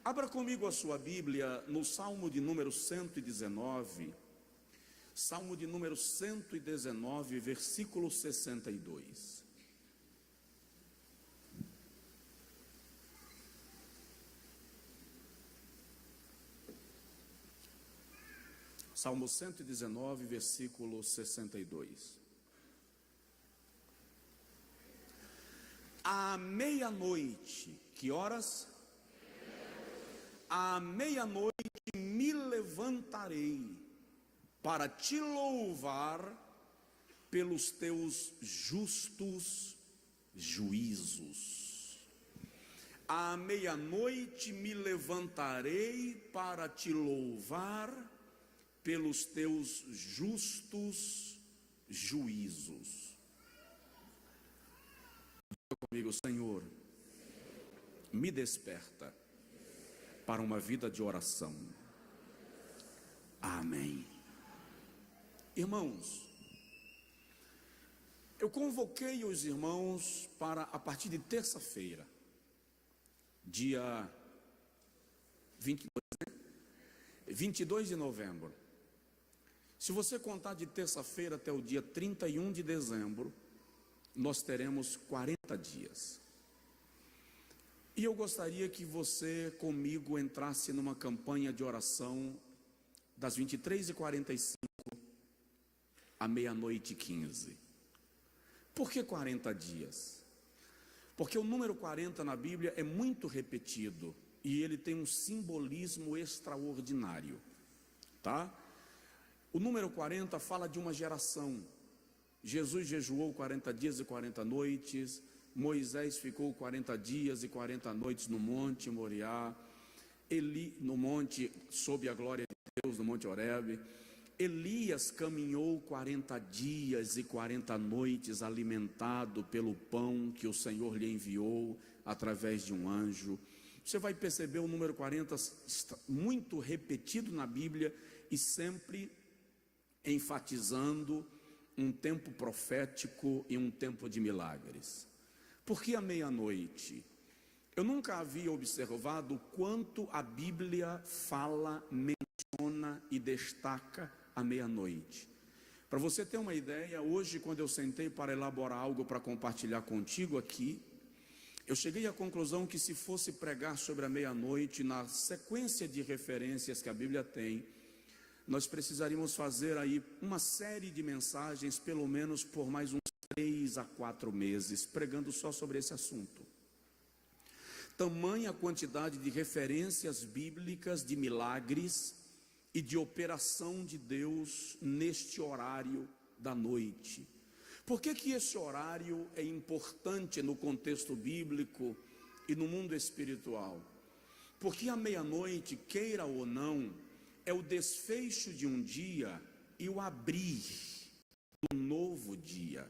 Abra comigo a sua Bíblia no Salmo de número 119, Salmo de número 119, versículo 62. Salmo 119, versículo 62. À meia-noite, que horas? À meia-noite me levantarei para te louvar pelos teus justos juízos. À meia-noite me levantarei para te louvar pelos teus justos juízos. Diga comigo, Senhor, me desperta para uma vida de oração. Amém. Irmãos, eu convoquei os irmãos para, a partir de terça-feira, dia 22 de novembro. Se você contar de terça-feira até o dia 31 de dezembro, nós teremos 40 dias. E eu gostaria que você comigo entrasse numa campanha de oração das 23h45 à meia-noite e 15. Por que 40 dias? Porque o número 40 na Bíblia é muito repetido e ele tem um simbolismo extraordinário, tá? O número 40 fala de uma geração. Jesus jejuou 40 dias e 40 noites, Moisés ficou 40 dias e 40 noites no monte Moriá, no monte sob a glória de Deus, no monte Horebe. Elias caminhou 40 dias e 40 noites alimentado pelo pão que o Senhor lhe enviou através de um anjo. Você vai perceber o número 40 muito repetido na Bíblia e sempre enfatizando um tempo profético e um tempo de milagres. Por que a meia-noite? Eu nunca havia observado quanto a Bíblia fala, menciona e destaca a meia-noite. Para você ter uma ideia, hoje quando eu sentei para elaborar algo para compartilhar contigo aqui, eu cheguei à conclusão que se fosse pregar sobre a meia-noite, na sequência de referências que a Bíblia tem, nós precisaríamos fazer aí uma série de mensagens, pelo menos por mais uns 3 a 4 meses, pregando só sobre esse assunto. Tamanha quantidade de referências bíblicas, de milagres e de operação de Deus neste horário da noite. Por que que esse horário é importante no contexto bíblico e no mundo espiritual? Porque a meia-noite, queira ou não, é o desfecho de um dia e o abrir de um novo dia.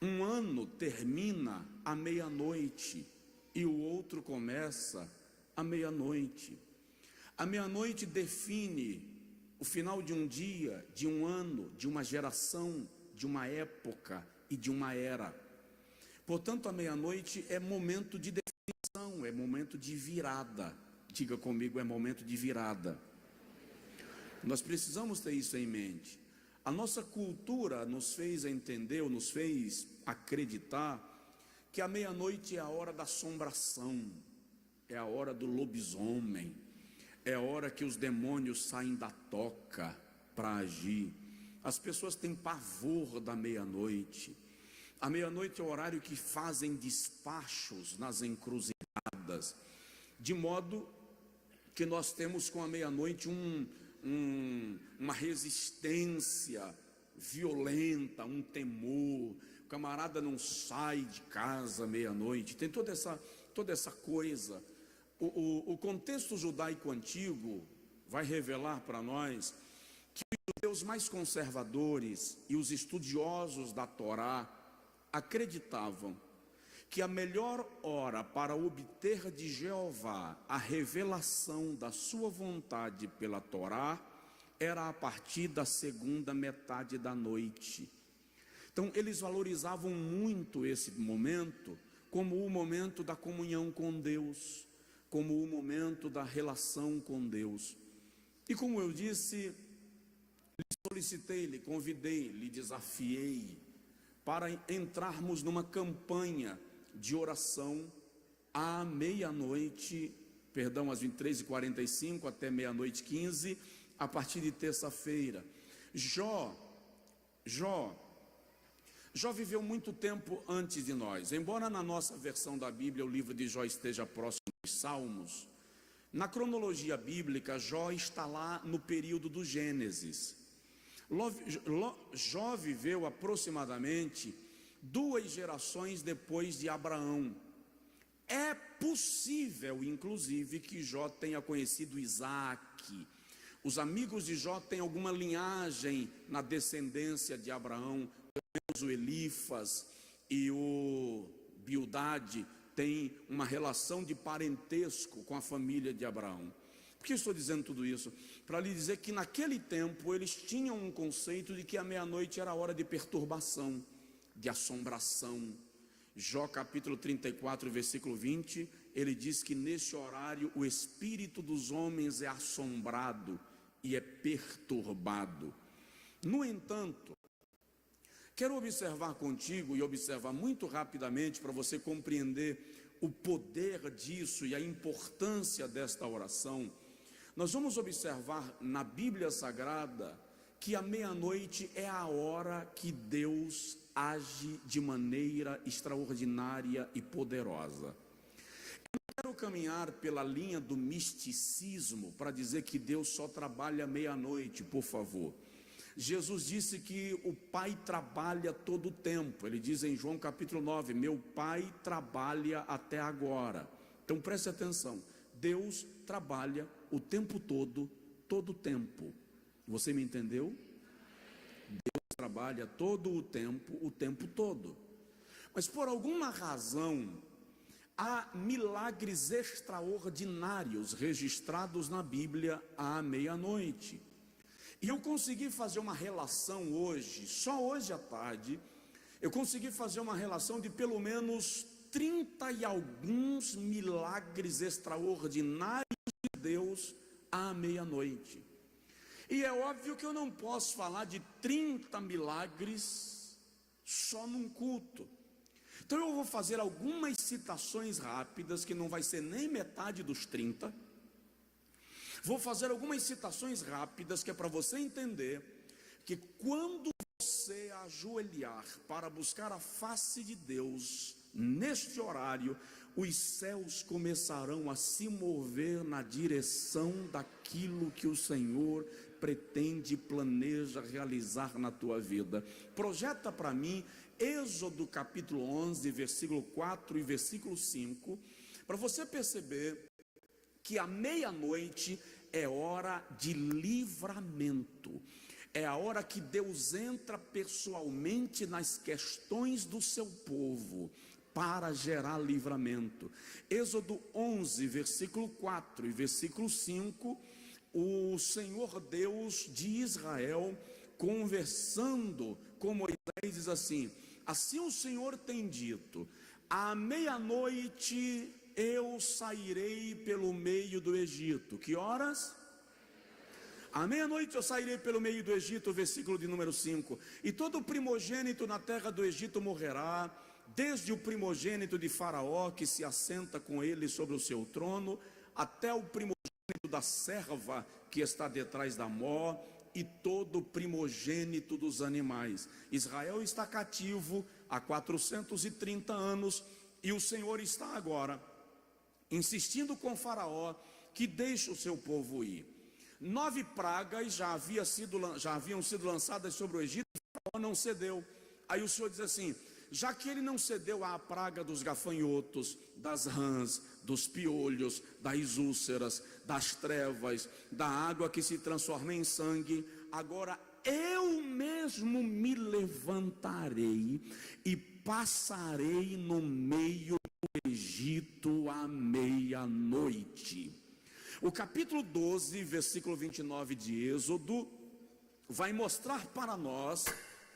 Um ano termina à meia-noite e o outro começa à meia-noite. A meia-noite define o final de um dia, de um ano, de uma geração, de uma época e de uma era. Portanto, a meia-noite é momento de definição, é momento de virada. Diga comigo, é momento de virada. Nós precisamos ter isso em mente. A nossa cultura nos fez entender, ou nos fez acreditar que a meia-noite é a hora da assombração, é a hora do lobisomem, é a hora que os demônios saem da toca para agir. As pessoas têm pavor da meia-noite. A meia-noite é o horário que fazem despachos nas encruzilhadas, de modo que nós temos com a meia-noite uma resistência violenta, um temor. O camarada não sai de casa meia-noite, tem toda essa coisa. O contexto judaico antigo vai revelar para nós que os judeus mais conservadores e os estudiosos da Torá acreditavam que a melhor hora para obter de Jeová a revelação da sua vontade pela Torá era a partir da segunda metade da noite. Então eles valorizavam muito esse momento como o momento da comunhão com Deus, como o momento da relação com Deus. E como eu disse, lhe solicitei, lhe convidei, lhe desafiei para entrarmos numa campanha de oração à meia-noite, perdão, às 23h45 até meia-noite 15, a partir de terça-feira. Jó viveu muito tempo antes de nós. Embora na nossa versão da Bíblia o livro de Jó esteja próximo dos Salmos, na cronologia bíblica, Jó está lá no período do Gênesis. Jó viveu aproximadamente 2 gerações depois de Abraão. É possível, inclusive, que Jó tenha conhecido Isaac. Os amigos de Jó têm alguma linhagem na descendência de Abraão. O Elifas e o Bildade têm uma relação de parentesco com a família de Abraão. Por que estou dizendo tudo isso? Para lhe dizer que naquele tempo eles tinham um conceito de que a meia-noite era a hora de perturbação, de assombração. Jó capítulo 34, versículo 20, ele diz que nesse horário o espírito dos homens é assombrado e é perturbado. No entanto, quero observar contigo, e observar muito rapidamente para você compreender o poder disso e a importância desta oração. Nós vamos observar na Bíblia Sagrada que a meia-noite é a hora que Deus age de maneira extraordinária e poderosa. Eu não quero caminhar pela linha do misticismo para dizer que Deus só trabalha meia-noite, por favor. Jesus disse que o Pai trabalha todo o tempo. Ele diz em João capítulo 9, meu Pai trabalha até agora. Então preste atenção, Deus trabalha o tempo todo o tempo. Você me entendeu? Deus trabalha todo o tempo todo. Mas por alguma razão, há milagres extraordinários registrados na Bíblia à meia-noite. E eu consegui fazer uma relação hoje, só hoje à tarde, eu consegui fazer uma relação de pelo menos 30 e alguns milagres extraordinários de Deus à meia-noite. E é óbvio que eu não posso falar de 30 milagres só num culto. Então eu vou fazer algumas citações rápidas, que não vai ser nem metade dos 30. Vou fazer algumas citações rápidas, que é para você entender que quando você ajoelhar para buscar a face de Deus, neste horário, os céus começarão a se mover na direção daquilo que o Senhor pretende e planeja realizar na tua vida. Projeta para mim Êxodo capítulo 11, versículo 4 e versículo 5, para você perceber que a meia-noite é hora de livramento. É a hora que Deus entra pessoalmente nas questões do seu povo para gerar livramento. Êxodo 11, versículo 4 e versículo 5, o Senhor Deus de Israel, conversando com Moisés, diz assim: assim o Senhor tem dito, à meia-noite eu sairei pelo meio do Egito. Que horas? À meia-noite eu sairei pelo meio do Egito, versículo de número 5. E todo primogênito na terra do Egito morrerá, desde o primogênito de Faraó, que se assenta com ele sobre o seu trono, até o primogênito da serva que está detrás da mó, e todo primogênito dos animais. Israel está cativo há 430 anos, e o Senhor está agora insistindo com Faraó que deixe o seu povo ir. 9 pragas já haviam sido lançadas sobre o Egito, Faraó não cedeu. Aí o Senhor diz assim: já que ele não cedeu à praga dos gafanhotos, das rãs, dos piolhos, das úlceras, das trevas, da água que se transforma em sangue, agora eu mesmo me levantarei e passarei no meio do Egito à meia-noite. O capítulo 12, versículo 29 de Êxodo vai mostrar para nós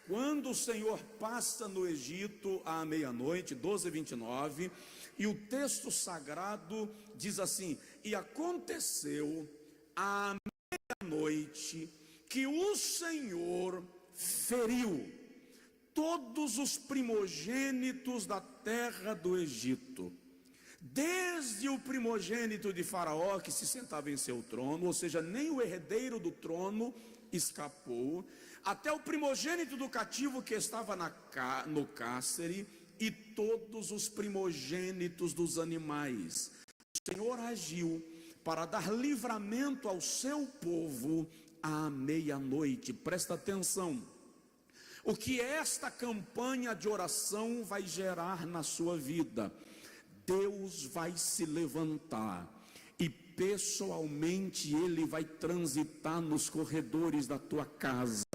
quando o Senhor passa no Egito à meia-noite, 12:29, e o texto sagrado diz assim: e aconteceu à meia-noite que o Senhor feriu todos os primogênitos da terra do Egito, desde o primogênito de Faraó que se sentava em seu trono, ou seja, nem o herdeiro do trono escapou, até o primogênito do cativo que estava no cárcere, e todos os primogênitos dos animais. O Senhor agiu para dar livramento ao seu povo à meia-noite. Presta atenção, o que esta campanha de oração vai gerar na sua vida? Deus vai se levantar e pessoalmente Ele vai transitar nos corredores da tua casa,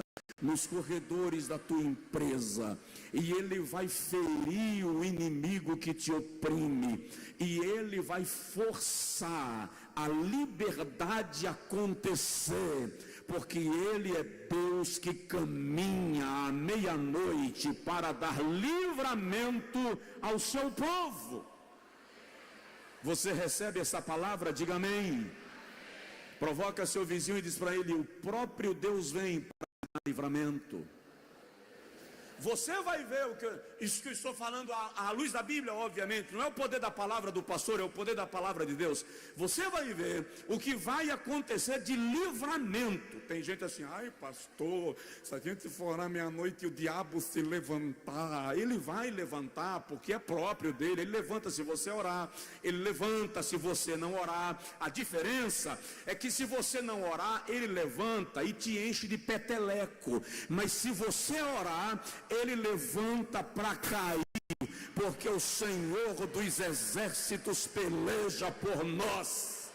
nos corredores da tua empresa, e Ele vai ferir o inimigo que te oprime, e Ele vai forçar a liberdade acontecer, porque Ele é Deus que caminha à meia-noite para dar livramento ao seu povo. Você recebe essa palavra? Diga amém. Provoca seu vizinho e diz para ele: o próprio Deus vem para dar livramento. Você vai ver isso que eu estou falando à luz da Bíblia, obviamente. Não é o poder da palavra do pastor, é o poder da palavra de Deus. Você vai ver o que vai acontecer de livramento. Tem gente assim: ai pastor, se a gente for orar meia-noite e o diabo se levantar, ele vai levantar porque é próprio dele. Ele levanta se você orar, ele levanta se você não orar. A diferença é que se você não orar, ele levanta e te enche de peteleco. Mas se você orar, ele levanta para cair, porque o Senhor dos exércitos peleja por nós.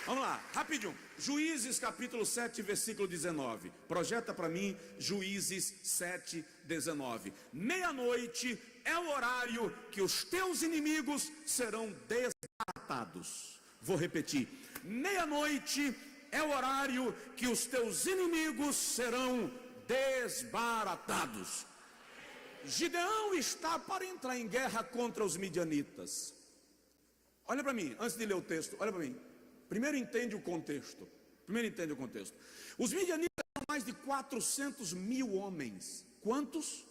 Vamos lá, rapidinho. Juízes capítulo 7, versículo 19. Projeta para mim Juízes 7, 19. Meia-noite é o horário que os teus inimigos serão desbaratados. Vou repetir: meia-noite é o horário que os teus inimigos serão desbaratados. Gideão está para entrar em guerra contra os midianitas. Olha para mim, antes de ler o texto, olha para mim. Primeiro entende o contexto. Os midianitas são mais de 400 mil homens. Quantos?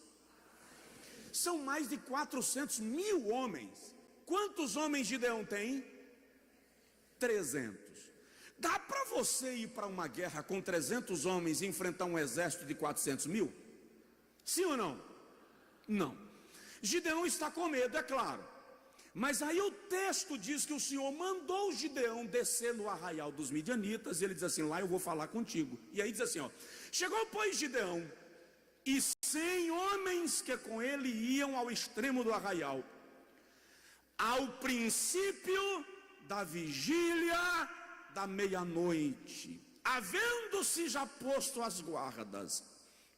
São mais de 400 mil homens. Quantos homens Gideão tem? 300. Dá para você ir para uma guerra com 300 homens e enfrentar um exército de 400 mil? Sim ou não? Não. Gideão está com medo, é claro. Mas aí o texto diz que o Senhor mandou Gideão descer no arraial dos midianitas, e ele diz assim: lá eu vou falar contigo. E aí diz assim, ó: chegou pois Gideão e 100 homens que com ele iam ao extremo do arraial, ao princípio da vigília da meia-noite, havendo-se já posto as guardas,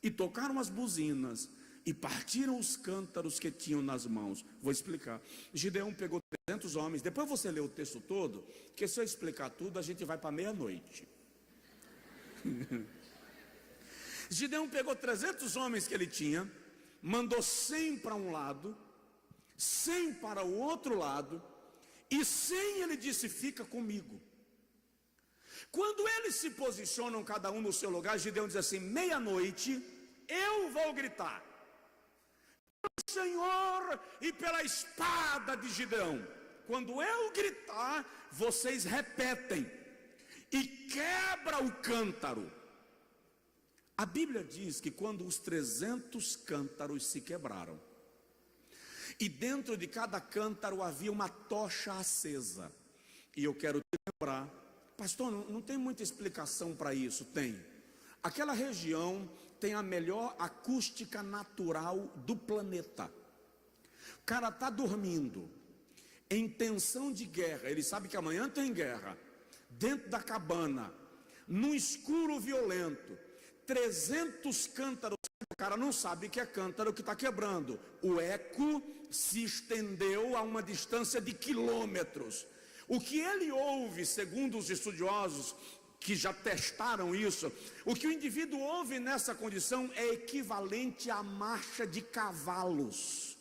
e tocaram as buzinas, e partiram os cântaros que tinham nas mãos. Vou explicar. Gideão pegou 300 homens. Depois você lê o texto todo, que se eu explicar tudo, a gente vai para meia-noite. Gideão pegou 300 homens que ele tinha, mandou 100 para um lado, 100 para o outro lado, e 100 ele disse: fica comigo. Quando eles se posicionam cada um no seu lugar, Gideão diz assim: meia-noite eu vou gritar pelo Senhor e pela espada de Gideão. Quando eu gritar, vocês repetem, e quebra o cântaro. A Bíblia diz que quando os 300 cântaros se quebraram, e dentro de cada cântaro havia uma tocha acesa. E eu quero te lembrar, pastor, não tem muita explicação para isso. Tem. Aquela região tem a melhor acústica natural do planeta. O cara está dormindo, em tensão de guerra, ele sabe que amanhã tem guerra, dentro da cabana, num escuro violento, 300 cântaros, o cara não sabe que é cântaro que está quebrando. O eco se estendeu a uma distância de quilômetros. O que ele ouve, segundo os estudiosos que já testaram isso, o que o indivíduo ouve nessa condição é equivalente à marcha de cavalos.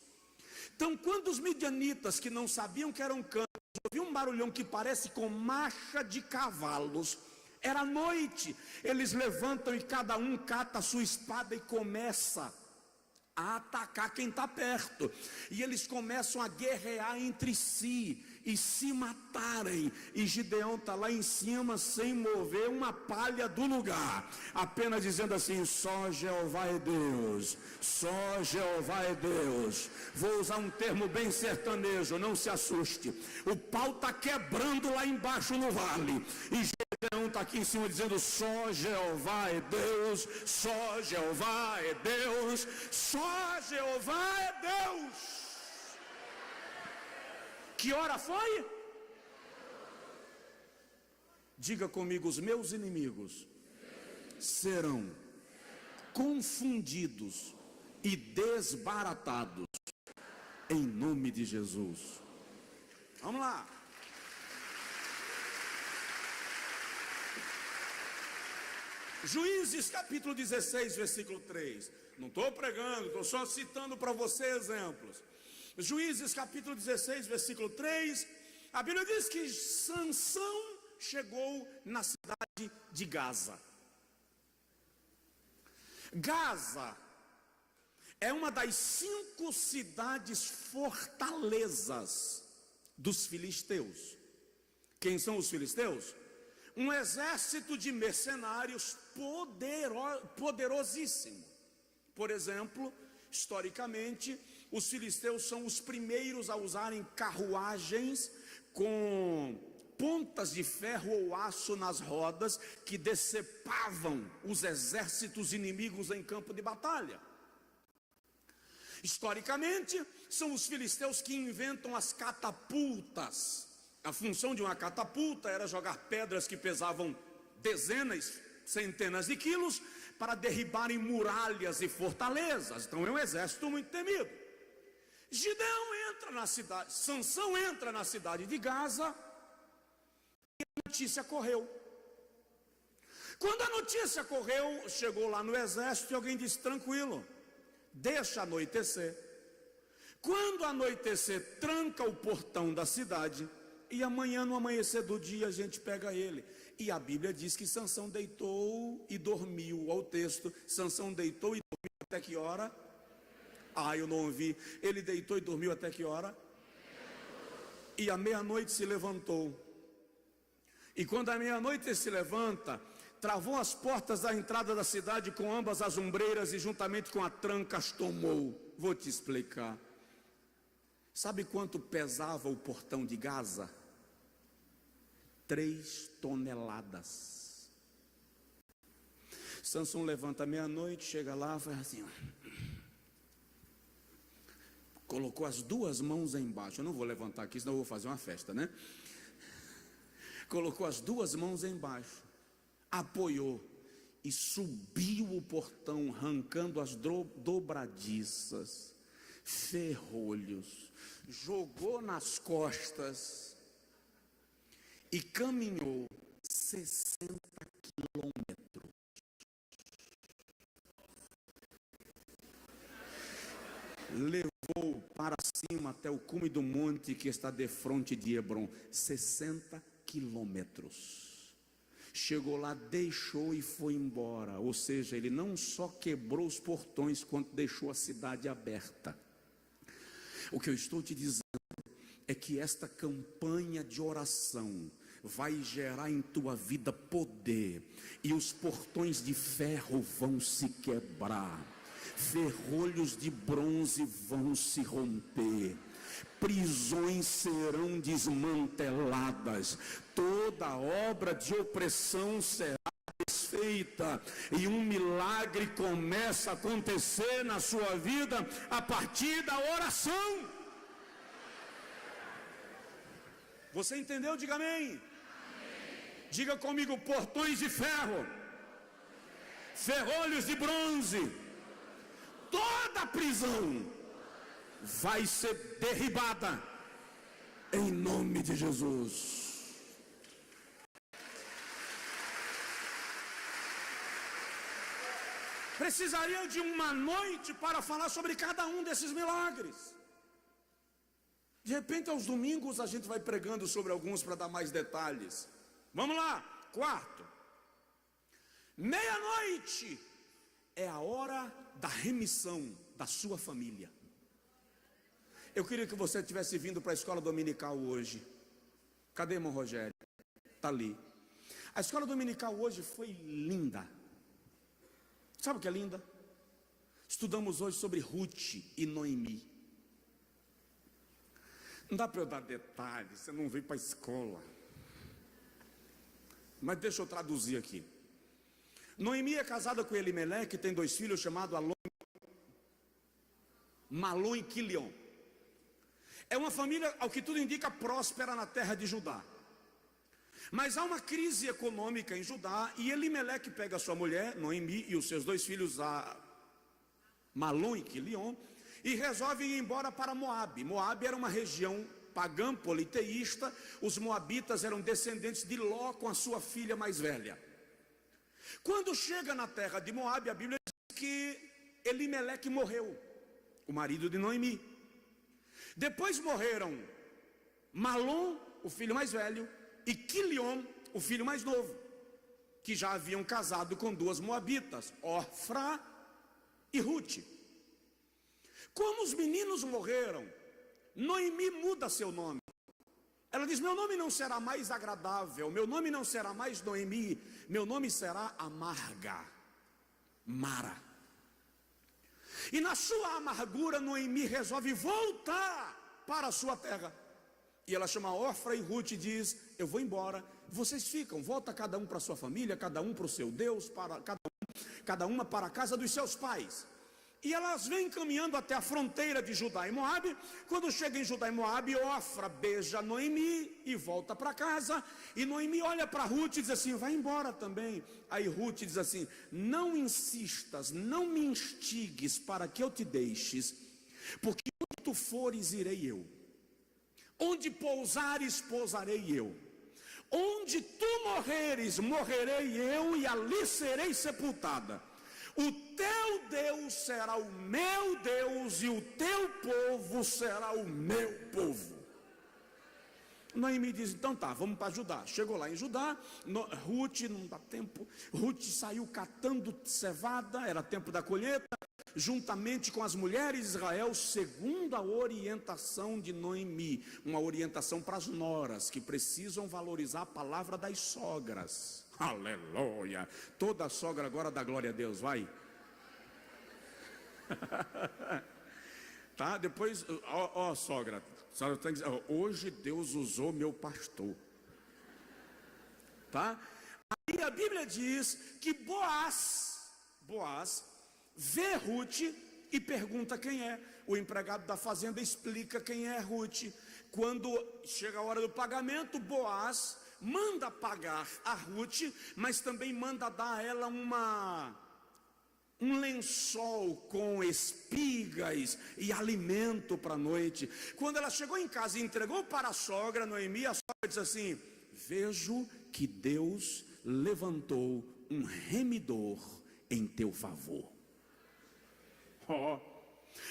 Então, quando os midianitas, que não sabiam que eram cães, ouviam um barulhão que parece com marcha de cavalos, era noite, eles levantam e cada um cata a sua espada e começa a atacar quem está perto, e eles começam a guerrear entre si e se matarem, e Gideão está lá em cima sem mover uma palha do lugar, apenas dizendo assim: só Jeová é Deus, só Jeová é Deus. Vou usar um termo bem sertanejo, não se assuste, o pau está quebrando lá embaixo no vale, e Gideão está aqui em cima dizendo: só Jeová é Deus, só Jeová é Deus, só Jeová é Deus. Que hora foi? Diga comigo: os meus inimigos serão confundidos e desbaratados em nome de Jesus. Vamos lá. Juízes capítulo 16, versículo 3. Não estou pregando, estou só citando para você exemplos. Juízes capítulo 16, versículo 3. A Bíblia diz que Sansão chegou na cidade de Gaza. Gaza é uma das 5 cidades fortalezas dos filisteus. Quem são os filisteus? Um exército de mercenários poderosíssimo. Por exemplo, historicamente, os filisteus são os primeiros a usarem carruagens com pontas de ferro ou aço nas rodas que decepavam os exércitos inimigos em campo de batalha. Historicamente, são os filisteus que inventam as catapultas. A função de uma catapulta era jogar pedras que pesavam dezenas, centenas de quilos para derribarem muralhas e fortalezas. Então é um exército muito temido. Gideão entra na cidade, Sansão entra na cidade de Gaza e a notícia correu. Quando a notícia correu, chegou lá no exército e alguém disse: tranquilo, deixa anoitecer. Quando anoitecer, tranca o portão da cidade e amanhã, no amanhecer do dia, a gente pega ele. E a Bíblia diz que Sansão deitou e dormiu. Olha o texto: Sansão deitou e dormiu até que hora? Eu não ouvi. Ele deitou e dormiu até que hora? E à meia-noite se levantou. E quando à meia-noite ele se levanta, travou as portas da entrada da cidade com ambas as ombreiras e juntamente com a tranca as tomou. Vou te explicar. Sabe quanto pesava o portão de Gaza? 3 toneladas. Sansão levanta à meia-noite, chega lá, faz assim, colocou as 2 mãos embaixo. Eu não vou levantar aqui, senão eu vou fazer uma festa, né? Colocou as 2 mãos embaixo, apoiou e subiu o portão, arrancando as dobradiças, ferrolhos, jogou nas costas e caminhou 60 quilômetros. Levou para cima até o cume do monte que está defronte de Hebron. 60 quilômetros. Chegou lá, deixou e foi embora. Ou seja, ele não só quebrou os portões, quanto deixou a cidade aberta. O que eu estou te dizendo é que esta campanha de oração vai gerar em tua vida poder, e os portões de ferro vão se quebrar, ferrolhos de bronze vão se romper, prisões serão desmanteladas, toda obra de opressão será desfeita, e um milagre começa a acontecer na sua vida a partir da oração. Você entendeu? Diga amém. Diga comigo: portões de ferro, ferrolhos de bronze, toda prisão vai ser derribada em nome de Jesus. precisaria de uma noite para falar sobre cada um desses milagres. De repente, aos domingos, a gente vai pregando sobre alguns para dar mais detalhes. Vamos lá, quarto. Meia-noite é a hora da remissão da sua família. Eu queria que você tivesse vindo para a escola dominical hoje. Cadê irmão Rogério? Está ali. A escola dominical hoje foi linda. Sabe o que é linda? Estudamos hoje sobre Ruth e Noemi. Não dá para eu dar detalhes, você não veio para a escola. Mas deixa eu traduzir aqui. Noemi é casada com Elimeleque, tem 2 filhos chamados Malom e Quilion. É uma família, ao que tudo indica, próspera na terra de Judá. Mas há uma crise econômica em Judá, e Elimeleque pega a sua mulher, Noemi, e os seus 2 filhos, Malom e Quilion, e resolve ir embora para Moabe. Moabe era uma região pagã, politeísta. Os moabitas eram descendentes de Ló com a sua filha mais velha. Quando chega na terra de Moabe, a Bíblia diz que Elimeleque morreu, o marido de Noemi. Depois morreram Malom, o filho mais velho, e Quilion, o filho mais novo, que já haviam casado com 2 moabitas, Orfra e Ruth. Como os meninos morreram, Noemi muda seu nome. Ela diz: meu nome não será mais agradável, meu nome não será mais Noemi, meu nome será amarga, Mara. E na sua amargura, Noemi resolve voltar para a sua terra. E ela chama Orfra e Ruth e diz: eu vou embora, vocês ficam, volta cada um para a sua família, cada um para o seu Deus, cada uma para a casa dos seus pais. E elas vêm caminhando até a fronteira de Judá e Moabe. Quando chega em Judá e Moabe, Orfra beija Noemi e volta para casa. E Noemi olha para Ruth e diz assim: vai embora também. Aí Ruth diz assim: não insistas, não me instigues para que eu te deixes, porque onde tu fores, irei eu. Onde pousares, pousarei eu. Onde tu morreres, morrerei eu, e ali serei sepultada. O teu Deus será o meu Deus, e o teu povo será o meu povo. Noemi diz: então tá, vamos para Judá. Chegou lá em Judá, Ruth, não dá tempo, Ruth saiu catando cevada, era tempo da colheita, juntamente com as mulheres de Israel, segundo a orientação de Noemi, uma orientação para as noras, que precisam valorizar a palavra das sogras. Aleluia! Toda sogra agora dá glória a Deus, vai. Tá? Depois, sogra, tem que dizer, hoje Deus usou meu pastor. Tá? Aí a Bíblia diz que Boaz vê Ruth e pergunta quem é. O empregado da fazenda explica quem é Ruth. Quando chega a hora do pagamento, Boaz manda pagar a Ruth, mas também manda dar a ela um lençol com espigas e alimento para a noite. Quando ela chegou em casa e entregou para a sogra Noemi, a sogra disse assim: vejo que Deus levantou um remidor em teu favor.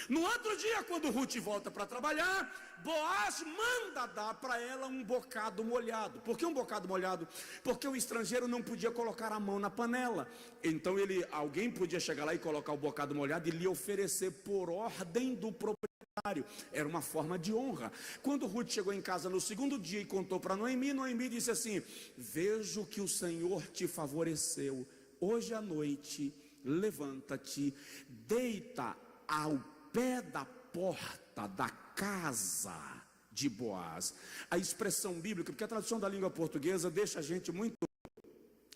No outro dia, quando Ruth volta para trabalhar, Boaz manda dar para ela um bocado molhado. Por que um bocado molhado? Porque o estrangeiro não podia colocar a mão na panela. Então alguém podia chegar lá e colocar o bocado molhado e lhe oferecer por ordem do proprietário. Era uma forma de honra. Quando Ruth chegou em casa no segundo dia e contou para Noemi, Noemi disse assim: vejo que o Senhor te favoreceu. Hoje à noite, levanta-te, deita ao pé da porta da casa de Boaz. A expressão bíblica, porque a tradução da língua portuguesa deixa a gente muito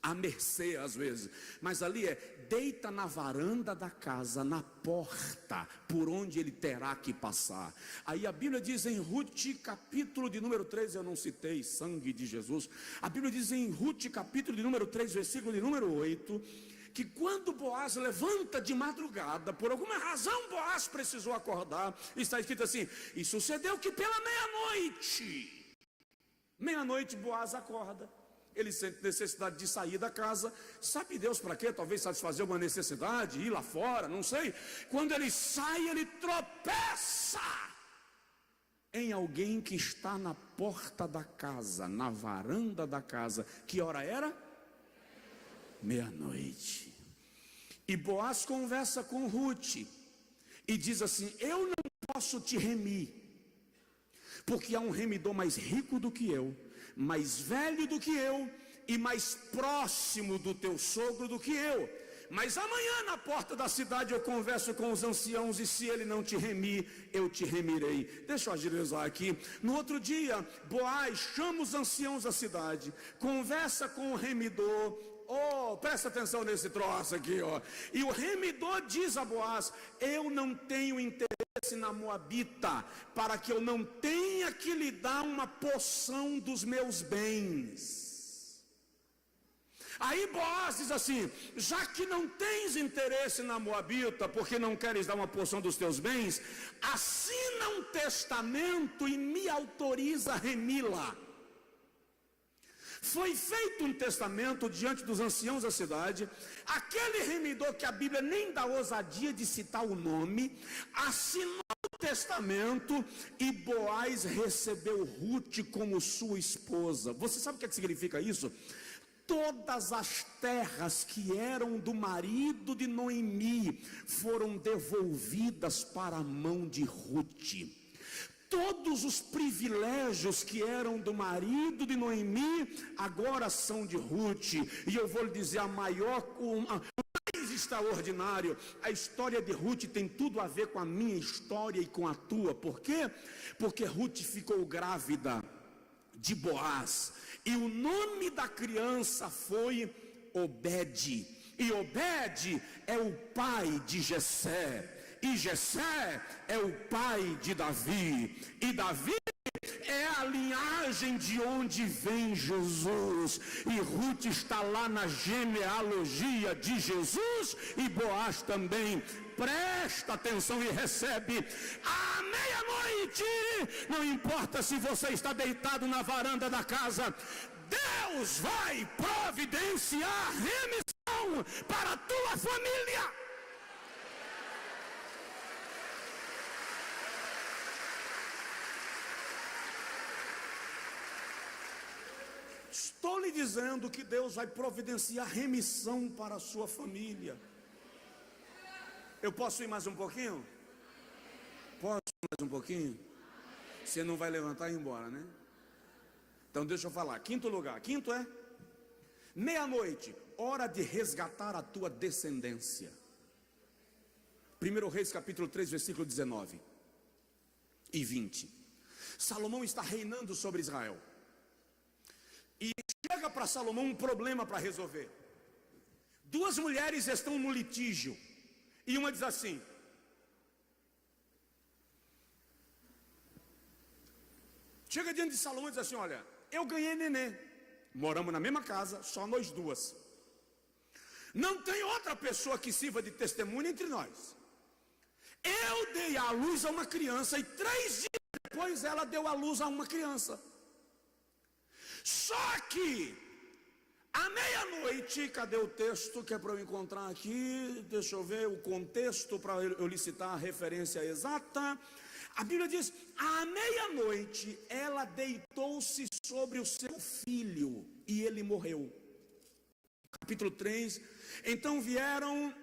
à mercê às vezes, mas ali é: deita na varanda da casa, na porta por onde ele terá que passar. Aí a Bíblia diz em Ruth, capítulo de número 3, eu não citei, sangue de Jesus. A Bíblia diz em Ruth, capítulo de número 3, versículo de número 8, que quando Boaz levanta de madrugada, por alguma razão Boaz precisou acordar, está escrito assim: e sucedeu que pela meia-noite Boaz acorda. Ele sente necessidade de sair da casa, sabe Deus para quê? Talvez satisfazer uma necessidade, ir lá fora, não sei. Quando ele sai, ele tropeça em alguém que está na porta da casa, na varanda da casa. Que hora era? Meia-noite. E Boaz conversa com Ruth e diz assim: eu não posso te remir, porque há um remidor mais rico do que eu, mais velho do que eu e mais próximo do teu sogro do que eu. Mas amanhã na porta da cidade eu converso com os anciãos, e se ele não te remir, eu te remirei. Deixa eu agilizar aqui. No outro dia, Boaz chama os anciãos da cidade, conversa com o remidor. Oh, presta atenção nesse troço aqui, ó. E o remidor diz a Boaz: eu não tenho interesse na moabita, para que eu não tenha que lhe dar uma porção dos meus bens. Aí Boaz diz assim: já que não tens interesse na moabita, porque não queres dar uma porção dos teus bens, assina um testamento e me autoriza a remi-la. Foi feito um testamento diante dos anciãos da cidade. Aquele remidor que a Bíblia nem dá ousadia de citar o nome, assinou o testamento, e Boaz recebeu Ruth como sua esposa. Você sabe o que significa isso? Todas as terras que eram do marido de Noemi foram devolvidas para a mão de Ruth. Todos os privilégios que eram do marido de Noemi agora são de Ruth. E eu vou lhe dizer o mais extraordinário: a história de Ruth tem tudo a ver com a minha história e com a tua. Por quê? Porque Ruth ficou grávida de Boaz, e o nome da criança foi Obed. E Obed é o pai de Jessé, e Jessé é o pai de Davi, e Davi é a linhagem de onde vem Jesus. E Ruth está lá na genealogia de Jesus, e Boaz também. Presta atenção e recebe à meia-noite. Não importa se você está deitado na varanda da casa, Deus vai providenciar remissão para a tua família. Estou lhe dizendo que Deus vai providenciar remissão para a sua família. Eu posso ir mais um pouquinho? Posso ir mais um pouquinho? Você não vai levantar e ir embora, né? Então deixa eu falar. Quinto lugar. Quinto é meia-noite, hora de resgatar a tua descendência. 1 Reis capítulo 3, versículo 19 e 20. Salomão está reinando sobre Israel. E chega para Salomão um problema para resolver. Duas mulheres estão no litígio, e uma diz assim: chega diante de Salomão e diz assim: olha, eu ganhei nenê, moramos na mesma casa, só nós duas, não tem outra pessoa que sirva de testemunha entre nós. Eu dei à luz a uma criança, e 3 dias depois ela deu à luz a uma criança. Só que à meia-noite, cadê o texto que é para eu encontrar aqui? Deixa eu ver o contexto para eu lhe citar a referência exata. A Bíblia diz: à meia-noite ela deitou-se sobre o seu filho e ele morreu. Capítulo 3. Então vieram,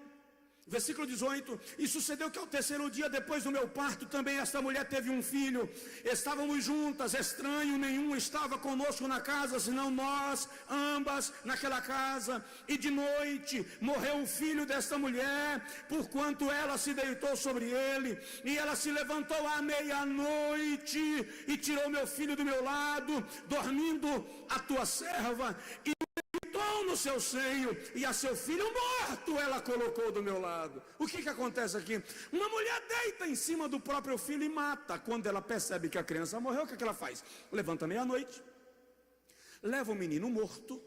versículo 18: e sucedeu que ao 3º dia depois do meu parto, também esta mulher teve um filho. Estávamos juntas, estranho nenhum estava conosco na casa, senão nós ambas naquela casa. E de noite morreu o filho desta mulher, porquanto ela se deitou sobre ele. E ela se levantou à meia-noite e tirou meu filho do meu lado, dormindo a tua serva, e no seu seio, e a seu filho morto ela colocou do meu lado. O que acontece aqui? Uma mulher deita em cima do próprio filho e mata. Quando ela percebe que a criança morreu, o que ela faz? Levanta meia-noite, leva o menino morto,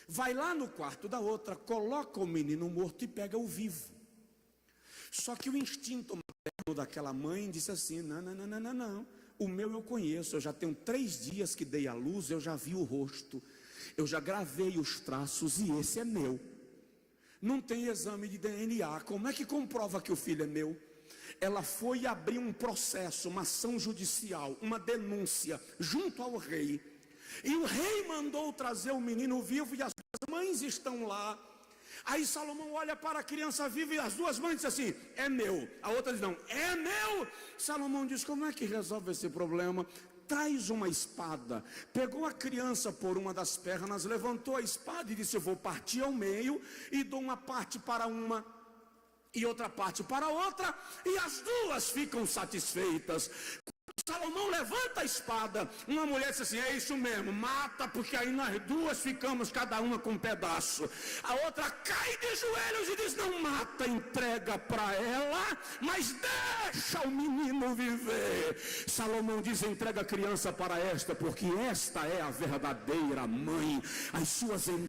vai lá no quarto da outra, coloca o menino morto e pega o vivo. Só que o instinto materno daquela mãe disse assim: não, o meu eu conheço, eu já tenho 3 dias que dei à luz, eu já vi o rosto. Eu já gravei os traços e esse é meu. Não tem exame de DNA. Como é que comprova que o filho é meu? Ela foi abrir um processo, uma ação judicial, uma denúncia junto ao rei. E o rei mandou trazer o menino vivo e as duas mães estão lá. Aí Salomão olha para a criança viva e as duas mães dizem assim: é meu. A outra diz: não, é meu. Salomão diz: como é que resolve esse problema? Traz uma espada. Pegou a criança por uma das pernas, levantou a espada e disse: eu vou partir ao meio e dou uma parte para uma e outra parte para outra, e as duas ficam satisfeitas. Salomão levanta a espada, uma mulher diz assim: é isso mesmo, mata, porque aí nós duas ficamos cada uma com um pedaço. A outra cai de joelhos e diz: não mata, entrega para ela, mas deixa o menino viver. Salomão diz: entrega a criança para esta, porque esta é a verdadeira mãe. As suas entranhas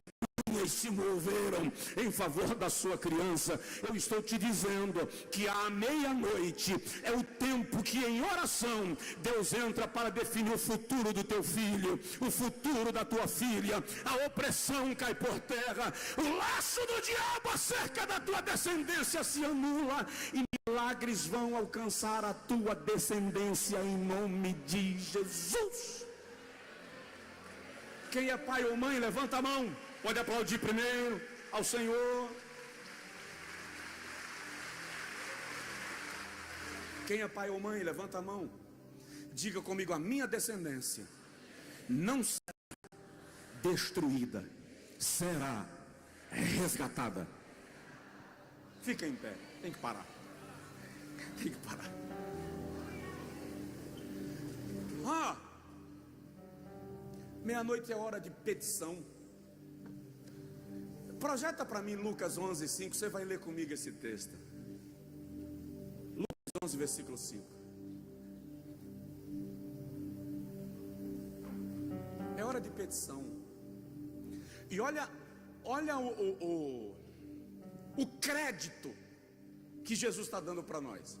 se moveram em favor da sua criança. Eu estou te dizendo que à meia-noite é o tempo que em oração Deus entra para definir o futuro do teu filho, o futuro da tua filha. A opressão cai por terra, o laço do diabo acerca da tua descendência se anula e milagres vão alcançar a tua descendência em nome de Jesus. Quem é pai ou mãe, levanta a mão. Pode aplaudir primeiro ao Senhor. Quem é pai ou mãe, levanta a mão. Diga comigo: a minha descendência não será destruída, será resgatada. Fica em pé, tem que parar. Tem que parar. Meia-noite é hora de petição. Projeta para mim Lucas 11:5, você vai ler comigo esse texto. Lucas 11, versículo 5. É hora de petição. E olha o crédito que Jesus está dando para nós.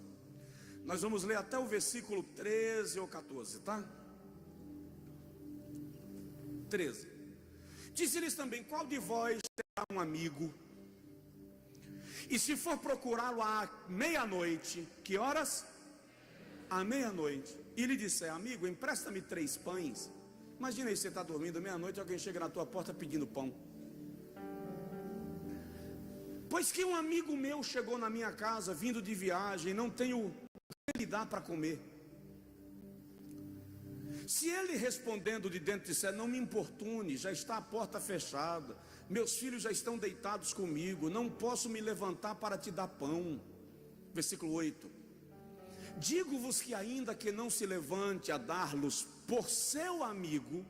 Nós vamos ler até o versículo 13 ou 14, tá? 13. Disse-lhes também: qual de vós terá um amigo, e se for procurá-lo à meia-noite, que horas? À meia-noite, e lhe disser: amigo, empresta-me 3 pães. Imagina aí, você está dormindo, meia-noite, alguém chega na tua porta pedindo pão. Pois que um amigo meu chegou na minha casa, vindo de viagem, não tenho o que lhe dar para comer. Se ele respondendo de dentro disser: não me importune, já está a porta fechada, meus filhos já estão deitados comigo, não posso me levantar para te dar pão. Versículo 8. Digo-vos que ainda que não se levante a dar-los por seu amigo,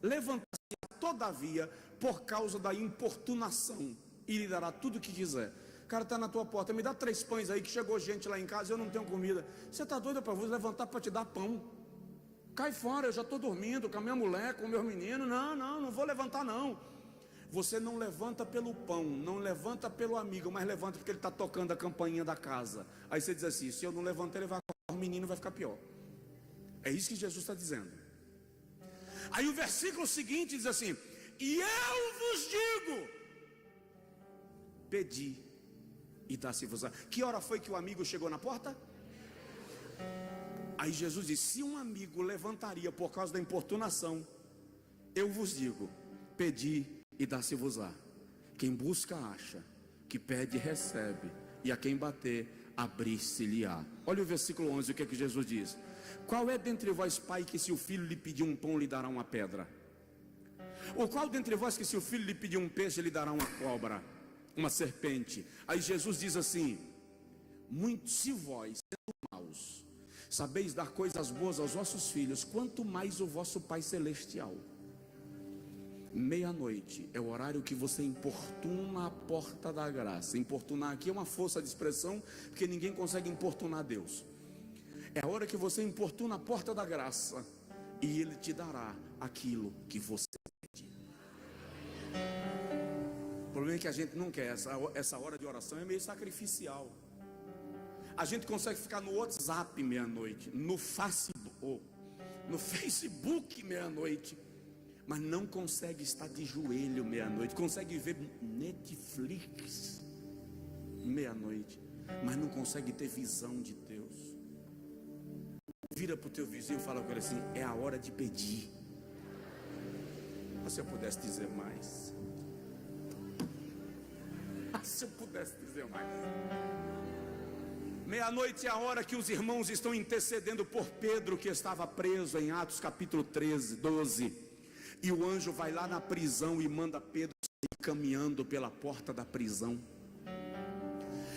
levanta-se todavia por causa da importunação, e lhe dará tudo o que quiser. O cara está na tua porta: me dá 3 pães aí, que chegou gente lá em casa e eu não tenho comida. Você está doido para levantar para te dar pão? Cai fora, eu já estou dormindo com a minha mulher, com o meu menino. Não vou levantar não. Você não levanta pelo pão, não levanta pelo amigo, mas levanta porque ele está tocando a campainha da casa. Aí você diz assim: se eu não levantar, ele vai acordar, o menino vai ficar pior. É isso que Jesus está dizendo. Aí o versículo seguinte diz assim: e eu vos digo, pedi e dá-se-vos. Que hora foi que o amigo chegou na porta? Aí Jesus disse: se um amigo levantaria por causa da importunação, eu vos digo, pedi e dá-se-vos-á. Quem busca acha, que pede recebe, e a quem bater abrir-se-lhe-á. Olha o versículo 11, o que é que Jesus diz: qual é dentre vós, pai, que se o filho lhe pedir um pão, lhe dará uma pedra? Ou qual dentre vós que se o filho lhe pedir um peixe, lhe dará uma cobra, uma serpente? Aí Jesus diz assim: se vós, sendo maus, sabeis dar coisas boas aos vossos filhos, quanto mais o vosso Pai Celestial. Meia-noite é o horário que você importuna a porta da graça. Importunar aqui é uma força de expressão, porque ninguém consegue importunar Deus. É a hora que você importuna a porta da graça, e Ele te dará aquilo que você pede. O problema é que a gente não quer. Essa hora de oração é meio sacrificial. A gente consegue ficar no WhatsApp meia-noite, no Facebook meia-noite, mas não consegue estar de joelho meia-noite, consegue ver Netflix meia-noite, mas não consegue ter visão de Deus. Vira para o teu vizinho e fala com ele assim: é a hora de pedir. Mas se eu pudesse dizer mais, se eu pudesse dizer mais, meia-noite é a hora que os irmãos estão intercedendo por Pedro, que estava preso, em Atos capítulo 12, e o anjo vai lá na prisão e manda Pedro sair caminhando pela porta da prisão.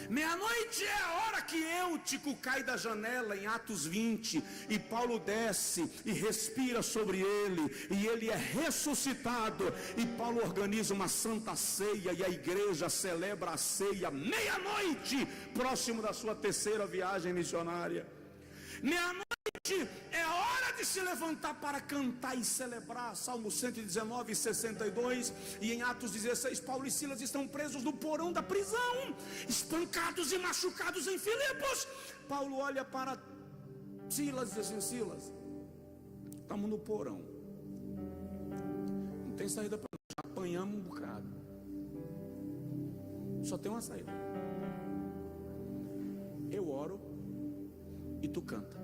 Meia-noite é a hora que Eutico cai da janela, em Atos 20, e Paulo desce e respira sobre ele, e ele é ressuscitado, e Paulo organiza uma santa ceia, e a igreja celebra a ceia meia-noite, próximo da sua terceira viagem missionária. Meia-noite é a hora de se levantar para cantar e celebrar. Salmo 119, 62. E em Atos 16, Paulo e Silas estão presos no porão da prisão, espancados e machucados em Filipos. Paulo olha para Silas e diz assim: Silas, estamos no porão, não tem saída para nós, já apanhamos um bocado, só tem uma saída. Eu oro e tu canta.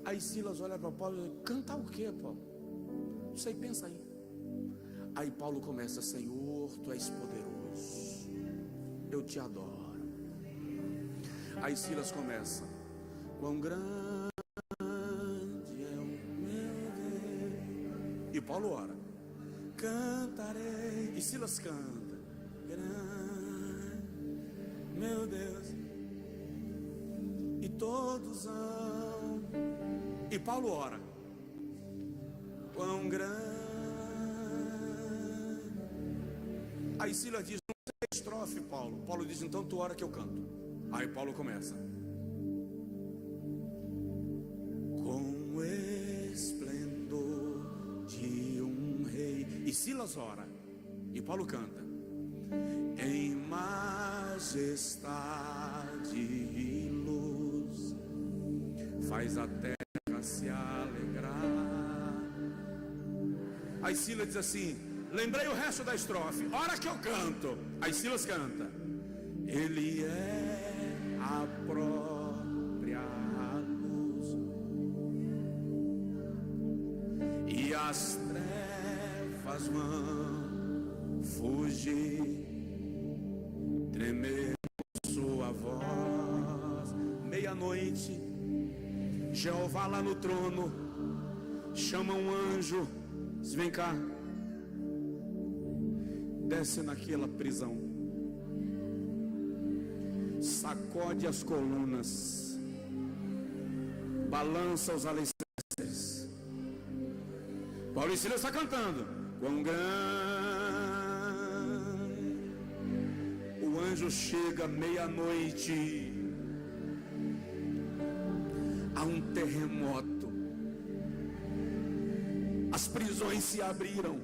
Aí Silas olha para Paulo e diz: cantar o que, Paulo? Não sei, pensa aí. Aí Paulo começa: Senhor, tu és poderoso, eu te adoro. Aí Silas começa: quão grande é o meu Deus. E Paulo ora: cantarei. E Silas canta: grande, meu Deus. E todos amam. E Paulo ora: quão grande. Aí Silas diz: não sei a estrofe, Paulo. Paulo diz: então tu ora que eu canto. Aí Paulo começa: com o esplendor de um rei. E Silas ora e Paulo canta: em majestade e luz faz a terra se alegrar. Aí Silas diz assim: lembrei o resto da estrofe, hora que eu canto. Aí Silas canta: ele é a própria luz e as trevas vão fugir, tremer sua voz. Meia-noite, Jeová lá no trono chama um anjo, diz: vem cá, desce naquela prisão, sacode as colunas, balança os alicerces. Paulo e Silas está cantando: quão grande. O anjo chega meia-noite, há um terremoto, as prisões se abriram,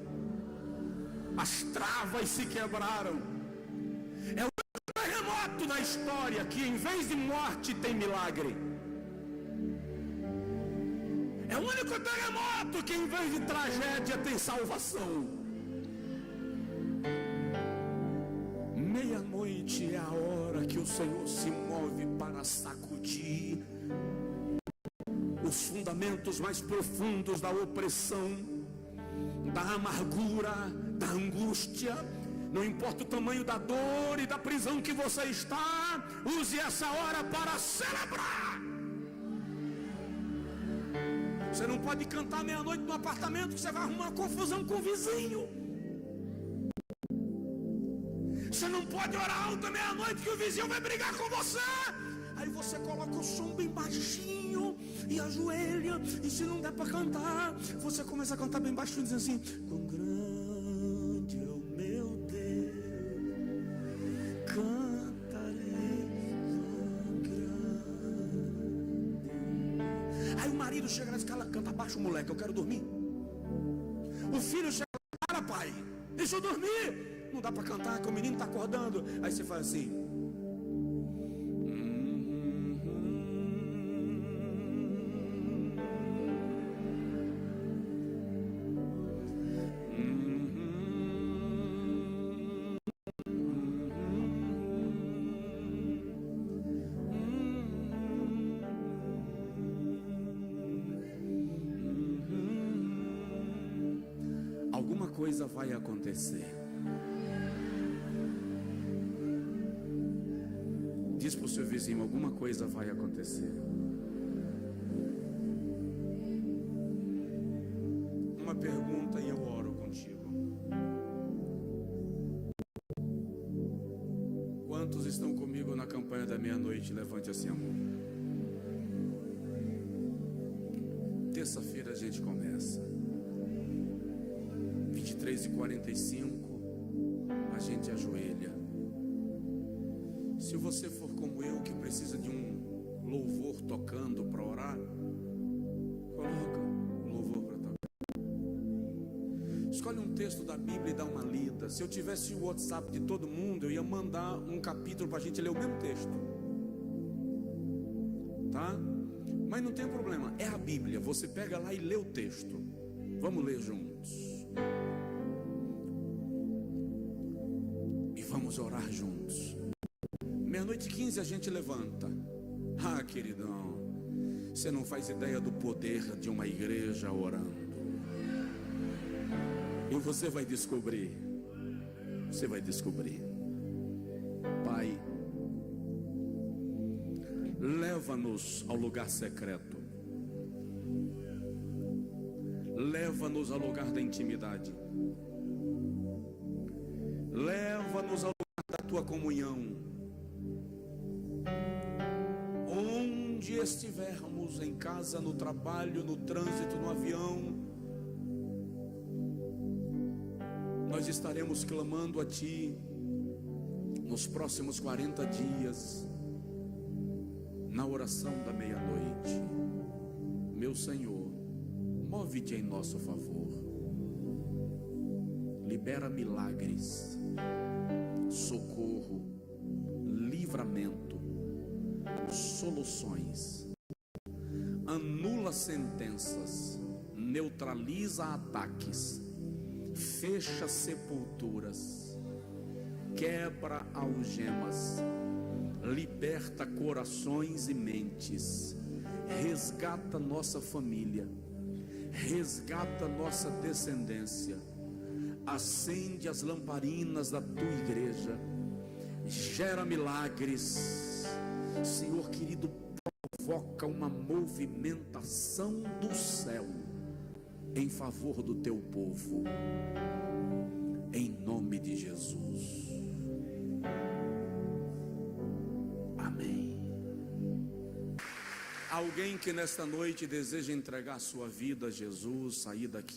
as travas se quebraram. É o terremoto da história que em vez de morte tem milagre. É o único terremoto que em vez de tragédia tem salvação. Meia-noite é a hora que o Senhor se move para sacudir os fundamentos mais profundos da opressão, da amargura, da angústia. Não importa o tamanho da dor e da prisão que você está, use essa hora para celebrar. Você não pode cantar meia-noite no apartamento, que você vai arrumar uma confusão com o vizinho. Você não pode orar alto meia-noite, que o vizinho vai brigar com você. Aí você coloca o som bem baixinho e ajoelha, e se não der para cantar, você começa a cantar bem baixinho, dizendo assim: quão grande é o meu Deus, cantarei quão grande. Aí o marido chega na escala: canta baixo, moleque, eu quero dormir. O filho chega: para, pai, deixa eu dormir. Não dá para cantar, que o menino está acordando. Aí você faz assim: coisa vai acontecer. Diz para o seu vizinho: alguma coisa vai acontecer. Uma pergunta e eu oro contigo. Quantos estão comigo na campanha da meia-noite? Levante assim a mão. Terça-feira a gente começa. 23h45 a gente ajoelha. Se você for como eu, que precisa de um louvor tocando para orar, coloca o louvor para tocar. Escolhe um texto da Bíblia e dá uma lida. Se eu tivesse o WhatsApp de todo mundo, eu ia mandar um capítulo para a gente ler o mesmo texto, tá? Mas não tem problema, é a Bíblia. Você pega lá e lê o texto. Vamos ler juntos. E vamos orar juntos. Meia-noite 15 a gente levanta. Ah, queridão, você não faz ideia do poder de uma igreja orando. E você vai descobrir. Você vai descobrir. Pai, leva-nos ao lugar secreto. Leva-nos ao lugar da intimidade. Leva-nos ao lugar da tua comunhão. Onde estivermos, em casa, no trabalho, no trânsito, no avião, nós estaremos clamando a Ti nos próximos 40 dias, na oração da meia-noite. Meu Senhor, move-te em nosso favor. Libera milagres, socorro, livramento, soluções. Anula sentenças, neutraliza ataques, fecha sepulturas, quebra algemas, liberta corações e mentes, resgata nossa família, resgata nossa descendência, acende as lamparinas da tua igreja, gera milagres. Senhor querido, provoca uma movimentação do céu em favor do teu povo, em nome de Jesus. Amém. Alguém que nesta noite deseja entregar sua vida a Jesus, sair daqui